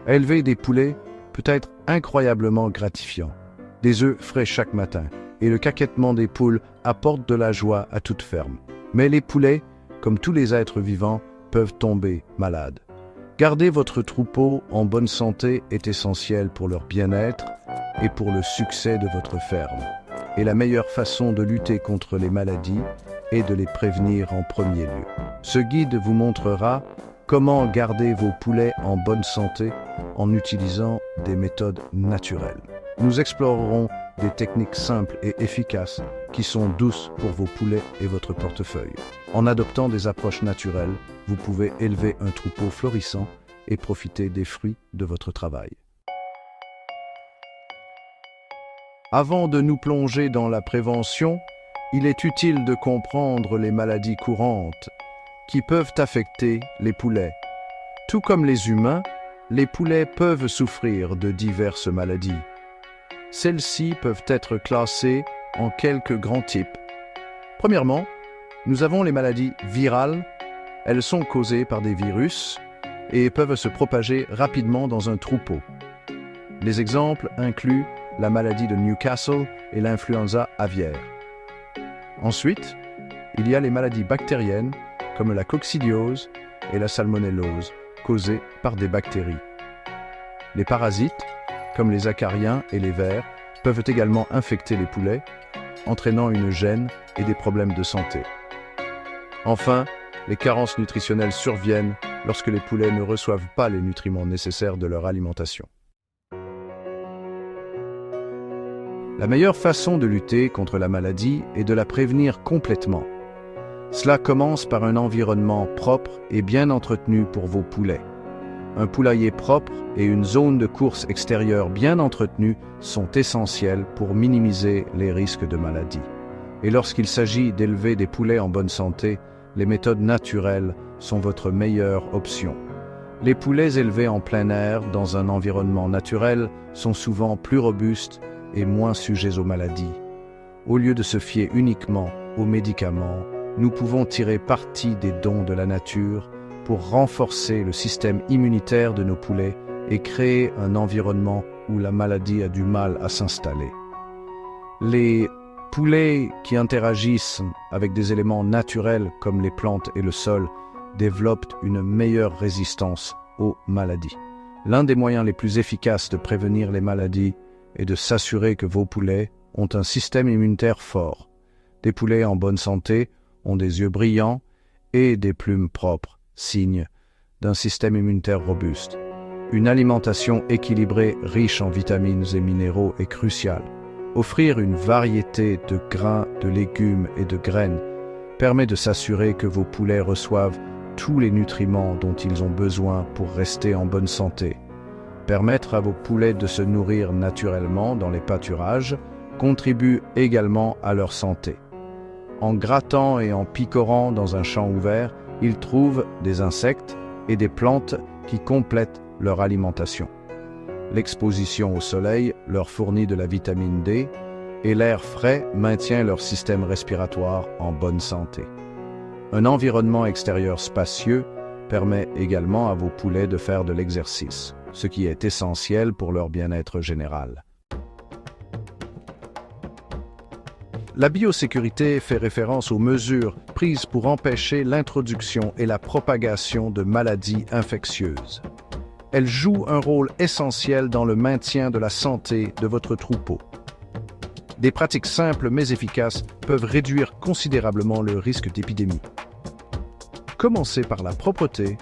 Élever des poulets peut être incroyablement gratifiant. Des œufs frais chaque matin et le caquettement des poules apportent de la joie à toute ferme. Mais les poulets, comme tous les êtres vivants, peuvent tomber malades. Garder votre troupeau en bonne santé est essentiel pour leur bien-être et pour le succès de votre ferme. Et la meilleure façon de lutter contre les maladies est de les prévenir en premier lieu. Ce guide vous montrera comment garder vos poulets en bonne santé en utilisant des méthodes naturelles. Nous explorerons des techniques simples et efficaces qui sont douces pour vos poulets et votre portefeuille. En adoptant des approches naturelles, vous pouvez élever un troupeau florissant et profiter des fruits de votre travail. Avant de nous plonger dans la prévention, il est utile de comprendre les maladies courantes qui peuvent affecter les poulets. Tout comme les humains, les poulets peuvent souffrir de diverses maladies. Celles-ci peuvent être classées en quelques grands types. Premièrement, nous avons les maladies virales. Elles sont causées par des virus et peuvent se propager rapidement dans un troupeau. Les exemples incluent la maladie de Newcastle et l'influenza aviaire. Ensuite, il y a les maladies bactériennes comme la coccidiose et la salmonellose, causées par des bactéries. Les parasites, comme les acariens et les vers, peuvent également infecter les poulets, entraînant une gêne et des problèmes de santé. Enfin, les carences nutritionnelles surviennent lorsque les poulets ne reçoivent pas les nutriments nécessaires de leur alimentation. La meilleure façon de lutter contre la maladie est de la prévenir complètement. Cela commence par un environnement propre et bien entretenu pour vos poulets. Un poulailler propre et une zone de course extérieure bien entretenue sont essentiels pour minimiser les risques de maladie. Et lorsqu'il s'agit d'élever des poulets en bonne santé, les méthodes naturelles sont votre meilleure option. Les poulets élevés en plein air dans un environnement naturel sont souvent plus robustes et moins sujets aux maladies. Au lieu de se fier uniquement aux médicaments, nous pouvons tirer parti des dons de la nature pour renforcer le système immunitaire de nos poulets et créer un environnement où la maladie a du mal à s'installer. Les poulets qui interagissent avec des éléments naturels comme les plantes et le sol développent une meilleure résistance aux maladies. L'un des moyens les plus efficaces de prévenir les maladies est de s'assurer que vos poulets ont un système immunitaire fort. Des poulets en bonne santé ont des yeux brillants et des plumes propres, signe d'un système immunitaire robuste. Une alimentation équilibrée, riche en vitamines et minéraux est cruciale. Offrir une variété de grains, de légumes et de graines permet de s'assurer que vos poulets reçoivent tous les nutriments dont ils ont besoin pour rester en bonne santé. Permettre à vos poulets de se nourrir naturellement dans les pâturages contribue également à leur santé. En grattant et en picorant dans un champ ouvert, ils trouvent des insectes et des plantes qui complètent leur alimentation. L'exposition au soleil leur fournit de la vitamine D et l'air frais maintient leur système respiratoire en bonne santé. Un environnement extérieur spacieux permet également à vos poulets de faire de l'exercice, ce qui est essentiel pour leur bien-être général. La biosécurité fait référence aux mesures prises pour empêcher l'introduction et la propagation de maladies infectieuses. Elle joue un rôle essentiel dans le maintien de la santé de votre troupeau. Des pratiques simples mais efficaces peuvent réduire considérablement le risque d'épidémie. Commencez par la propreté,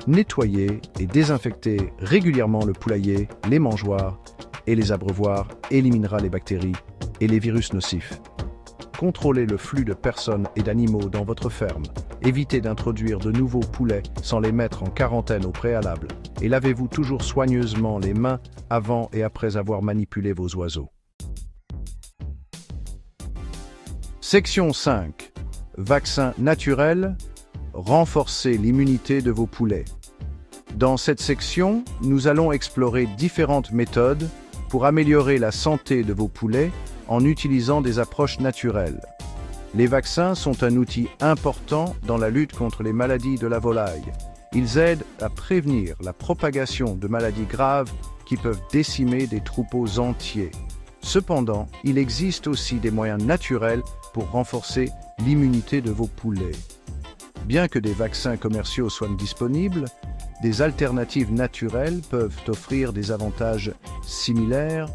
nettoyer et désinfecter régulièrement le poulailler, les mangeoires et les abreuvoirs éliminera les bactéries et les virus nocifs. Contrôlez le flux de personnes et d'animaux dans votre ferme. Évitez d'introduire de nouveaux poulets sans les mettre en quarantaine au préalable. Et lavez-vous toujours soigneusement les mains avant et après avoir manipulé vos oiseaux. Section 5. Vaccins naturels. Renforcez l'immunité de vos poulets. Dans cette section, nous allons explorer différentes méthodes pour améliorer la santé de vos poulets en utilisant des approches naturelles. Les vaccins sont un outil important dans la lutte contre les maladies de la volaille. Ils aident à prévenir la propagation de maladies graves qui peuvent décimer des troupeaux entiers. Cependant, il existe aussi des moyens naturels pour renforcer l'immunité de vos poulets. Bien que des vaccins commerciaux soient disponibles, des alternatives naturelles peuvent offrir des avantages similaires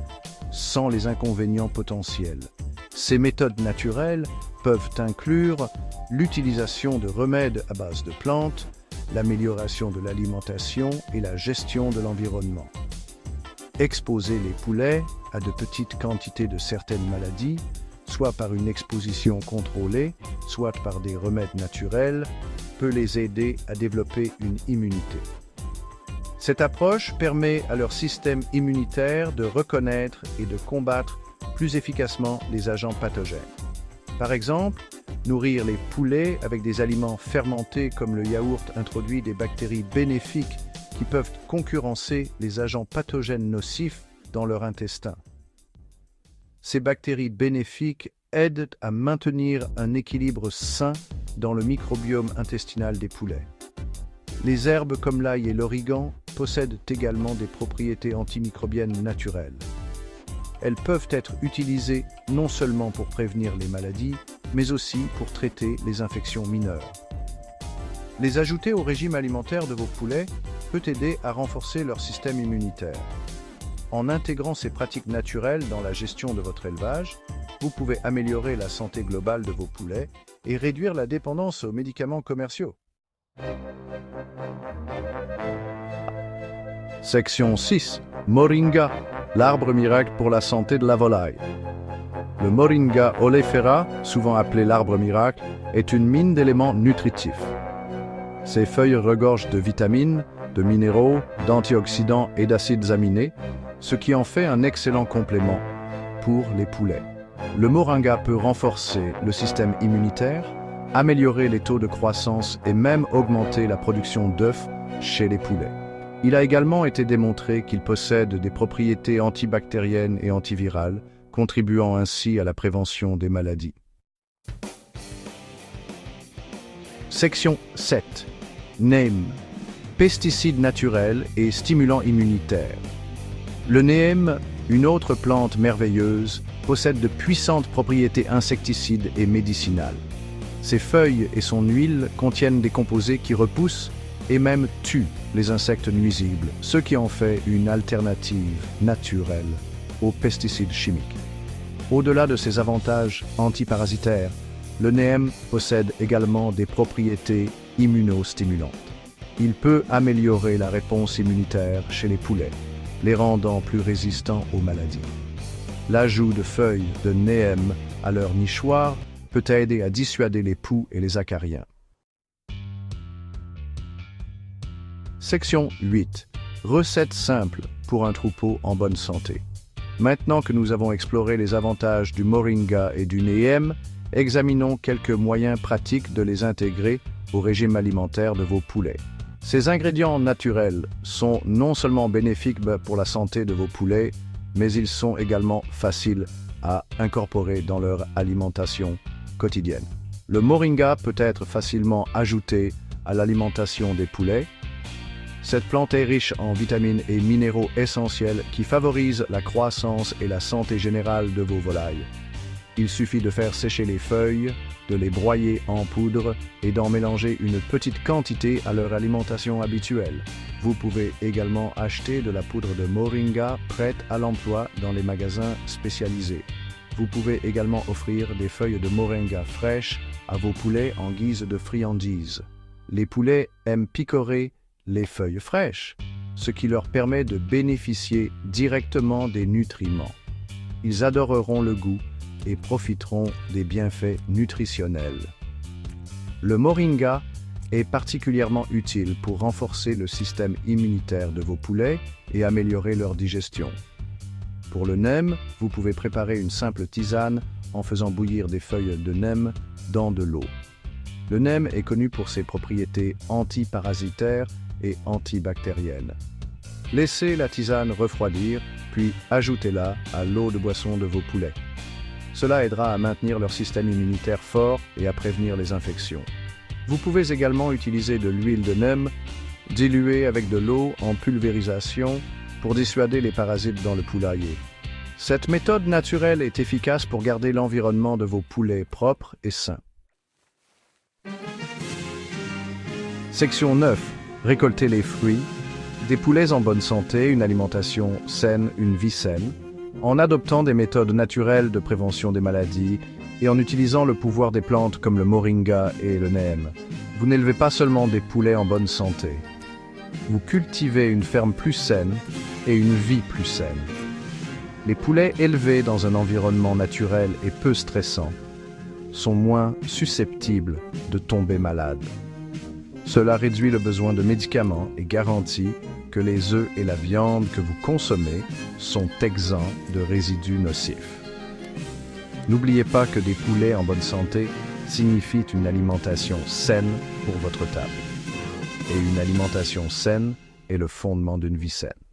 sans les inconvénients potentiels. Ces méthodes naturelles peuvent inclure l'utilisation de remèdes à base de plantes, l'amélioration de l'alimentation et la gestion de l'environnement. Exposer les poulets à de petites quantités de certaines maladies, soit par une exposition contrôlée, soit par des remèdes naturels, peut les aider à développer une immunité. Cette approche permet à leur système immunitaire de reconnaître et de combattre plus efficacement les agents pathogènes. Par exemple, nourrir les poulets avec des aliments fermentés comme le yaourt introduit des bactéries bénéfiques qui peuvent concurrencer les agents pathogènes nocifs dans leur intestin. Ces bactéries bénéfiques aident à maintenir un équilibre sain dans le microbiome intestinal des poulets. Les herbes comme l'ail et l'origan possèdent également des propriétés antimicrobiennes naturelles. Elles peuvent être utilisées non seulement pour prévenir les maladies, mais aussi pour traiter les infections mineures. Les ajouter au régime alimentaire de vos poulets peut aider à renforcer leur système immunitaire. En intégrant ces pratiques naturelles dans la gestion de votre élevage, vous pouvez améliorer la santé globale de vos poulets et réduire la dépendance aux médicaments commerciaux. Section 6. Moringa, l'arbre miracle pour la santé de la volaille. Le Moringa oleifera, souvent appelé l'arbre miracle, est une mine d'éléments nutritifs. Ses feuilles regorgent de vitamines, de minéraux, d'antioxydants et d'acides aminés, ce qui en fait un excellent complément pour les poulets. Le moringa peut renforcer le système immunitaire, améliorer les taux de croissance et même augmenter la production d'œufs chez les poulets. Il a également été démontré qu'il possède des propriétés antibactériennes et antivirales, contribuant ainsi à la prévention des maladies. Section 7. Neem. Pesticides naturels et stimulants immunitaires. Le neem, une autre plante merveilleuse, possède de puissantes propriétés insecticides et médicinales. Ses feuilles et son huile contiennent des composés qui repoussent et même tuent les insectes nuisibles, ce qui en fait une alternative naturelle aux pesticides chimiques. Au-delà de ses avantages antiparasitaires, le neem possède également des propriétés immunostimulantes. Il peut améliorer la réponse immunitaire chez les poulets, les rendant plus résistants aux maladies. L'ajout de feuilles de neem à leur nichoir peut aider à dissuader les poux et les acariens. Section 8. Recettes simples pour un troupeau en bonne santé. Maintenant que nous avons exploré les avantages du moringa et du neem, examinons quelques moyens pratiques de les intégrer au régime alimentaire de vos poulets. Ces ingrédients naturels sont non seulement bénéfiques pour la santé de vos poulets, mais ils sont également faciles à incorporer dans leur alimentation quotidienne. Le moringa peut être facilement ajouté à l'alimentation des poulets. Cette plante est riche en vitamines et minéraux essentiels qui favorisent la croissance et la santé générale de vos volailles. Il suffit de faire sécher les feuilles, de les broyer en poudre et d'en mélanger une petite quantité à leur alimentation habituelle. Vous pouvez également acheter de la poudre de moringa prête à l'emploi dans les magasins spécialisés. Vous pouvez également offrir des feuilles de moringa fraîches à vos poulets en guise de friandises. Les poulets aiment picorer les feuilles fraîches, ce qui leur permet de bénéficier directement des nutriments. Ils adoreront le goût et profiteront des bienfaits nutritionnels. Le moringa est particulièrement utile pour renforcer le système immunitaire de vos poulets et améliorer leur digestion. Pour le neem, vous pouvez préparer une simple tisane en faisant bouillir des feuilles de neem dans de l'eau. Le neem est connu pour ses propriétés antiparasitaires et antibactériennes. Laissez la tisane refroidir, puis ajoutez-la à l'eau de boisson de vos poulets. Cela aidera à maintenir leur système immunitaire fort et à prévenir les infections. Vous pouvez également utiliser de l'huile de neem dilué avec de l'eau en pulvérisation pour dissuader les parasites dans le poulailler. Cette méthode naturelle est efficace pour garder l'environnement de vos poulets propre et sain. Section 9. Récolter les fruits. Des poulets en bonne santé, une alimentation saine, une vie saine, en adoptant des méthodes naturelles de prévention des maladies et en utilisant le pouvoir des plantes comme le moringa et le neem. Vous n'élevez pas seulement des poulets en bonne santé. Vous cultivez une ferme plus saine et une vie plus saine. Les poulets élevés dans un environnement naturel et peu stressant sont moins susceptibles de tomber malades. Cela réduit le besoin de médicaments et garantit que les œufs et la viande que vous consommez sont exempts de résidus nocifs. N'oubliez pas que des poulets en bonne santé signifient une alimentation saine pour votre table. Et une alimentation saine est le fondement d'une vie saine.